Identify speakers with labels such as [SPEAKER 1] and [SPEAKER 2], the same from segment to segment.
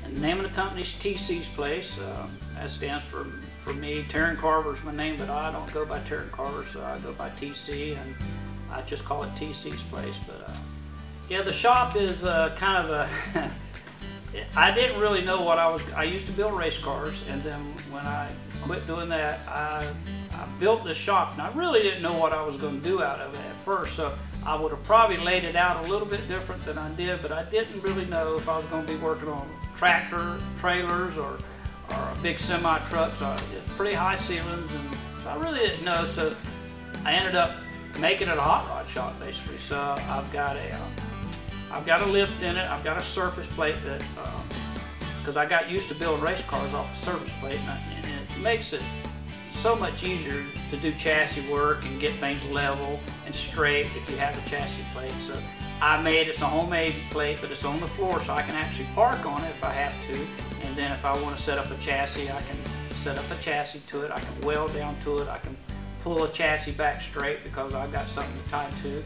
[SPEAKER 1] And the name of the company is TC's Place. That stands for me. Terran Carver is my name, but I don't go by Terran Carver, so I go by TC, and I just call it TC's Place. But yeah, the shop is kind of a I didn't really know what I used to build race cars, and then when I quit doing that, I built this shop, and I really didn't know what I was going to do out of it at first, so I would have probably laid it out a little bit different than I did, but I didn't really know if I was going to be working on tractor trailers or big semi trucks. It's pretty high ceilings, and so I really didn't know, so I ended up making it a hot rod shop basically. So I've got a lift in it. I've got a surface plate that, because I got used to building race cars off the surface plate, and it makes it so much easier to do chassis work and get things level and straight if you have a chassis plate. So I made it's a homemade plate, but it's on the floor, so I can actually park on it if I have to. And then if I want to set up a chassis, I can set up a chassis to it. I can weld down to it. I can pull a chassis back straight because I've got something to tie to.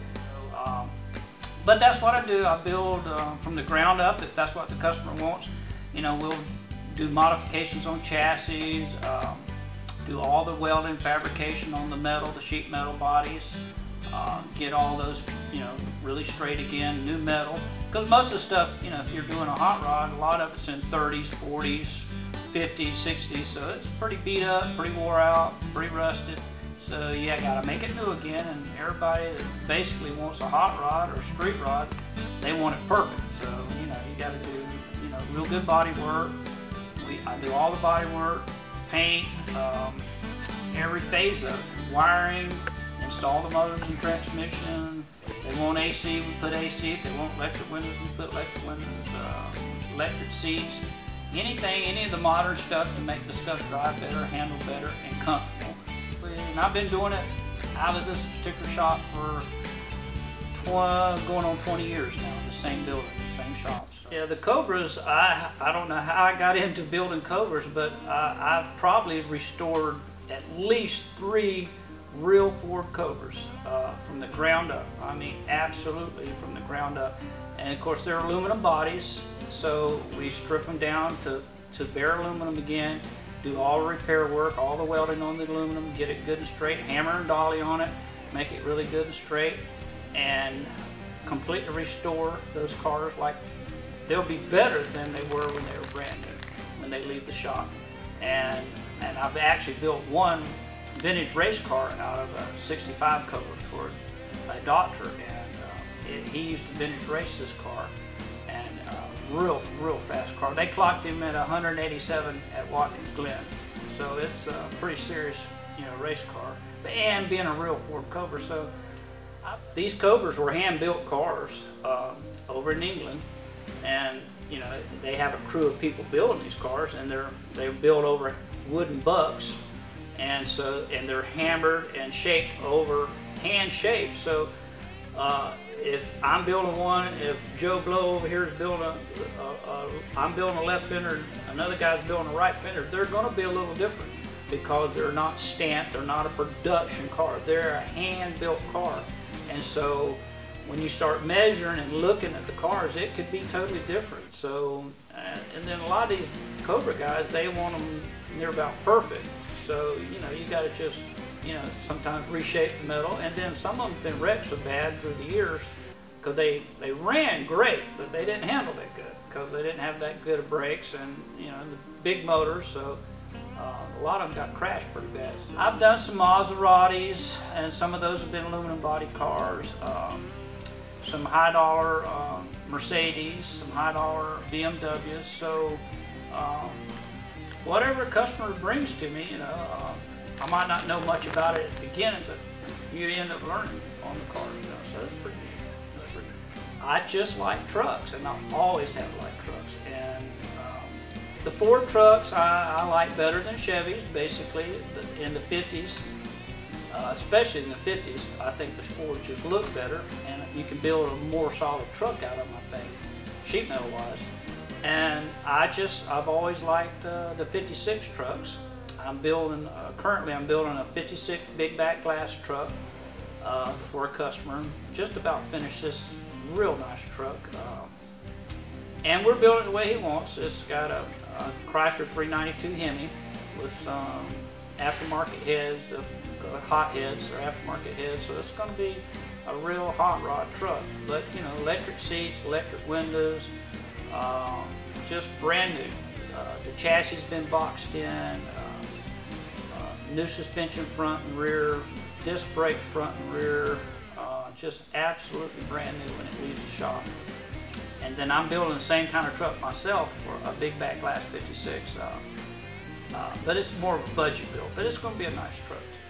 [SPEAKER 1] But that's what I do. I build from the ground up if that's what the customer wants. You know, we'll do modifications on chassis, do all the welding, fabrication on the metal, the sheet metal bodies, get all those, you know, really straight again, new metal. Because most of the stuff, you know, if you're doing a hot rod, a lot of it's in 30s, 40s, 50s, 60s, so it's pretty beat up, pretty wore out, pretty rusted. So yeah, gotta make it new again, and everybody that basically wants a hot rod or street rod, they want it perfect. So, you know, you gotta do, you know, real good body work. I do all the body work, paint, every phase of it. Wiring, install the motors and transmission. If they want AC, we put AC. If they want electric windows, we put electric windows, electric seats. Anything, any of the modern stuff to make the stuff drive better, handle better, and comfortable. And I've been doing it out of this particular shop for going on 20 years now, in the same building, same shop. So. Yeah, the Cobras, I don't know how I got into building Cobras, but I've probably restored at least 3 real Ford Cobras from the ground up. I mean, absolutely from the ground up. And of course, they're aluminum bodies, so we strip them down to bare aluminum again. Do all the repair work, all the welding on the aluminum, get it good and straight, hammer and dolly on it, make it really good and straight, and completely restore those cars like they'll be better than they were when they were brand new, when they leave the shop. And I've actually built one vintage race car out of a 65 Cobra for a doctor, and he used to vintage race this car. Real fast car. They clocked him at 187 at Watkins Glen, so it's a pretty serious, you know, race car. And being a real Ford Cobra, so these Cobras were hand-built cars over in England, and you know they have a crew of people building these cars, and they're built over wooden bucks, and they're hammered and shaped over hand shaped. So. If I'm building one, if Joe Blow over here is building I'm building a left fender, another guy's building a right fender, they're going to be a little different because they're not stamped, they're not a production car, they're a hand-built car. And so when you start measuring and looking at the cars, it could be totally different. So, and then a lot of these Cobra guys, they want them near about perfect. So, you know, you got to just, you know, sometimes reshape the metal, and then some of them have been wrecked so bad through the years because they ran great, but they didn't handle that good because they didn't have that good of brakes and, you know, the big motors, so a lot of them got crashed pretty bad. I've done some Maseratis, and some of those have been aluminum body cars, some high dollar Mercedes, some high dollar BMWs, so whatever a customer brings to me, you know, I might not know much about it at the beginning, but you end up learning on the car, you know, so that's pretty neat. That's pretty neat. I just like trucks, and I've always have liked trucks. And the Ford trucks I like better than Chevys, basically, in the 50s. Especially in the 50s, I think the Fords just look better, and you can build a more solid truck out of them, I think, sheet metal wise. And I've always liked the 56 trucks. Currently I'm building a 56 big back glass truck for a customer. Just about finished this real nice truck. And we're building it the way he wants. It's got a Chrysler 392 Hemi with some aftermarket heads, hot heads or aftermarket heads. So it's going to be a real hot rod truck. But you know, electric seats, electric windows, just brand new. The chassis has been boxed in, new suspension front and rear, disc brake front and rear, just absolutely brand new when it leaves the shop. And then I'm building the same kind of truck myself for a big back glass 56, but it's more of a budget build, but it's going to be a nice truck too.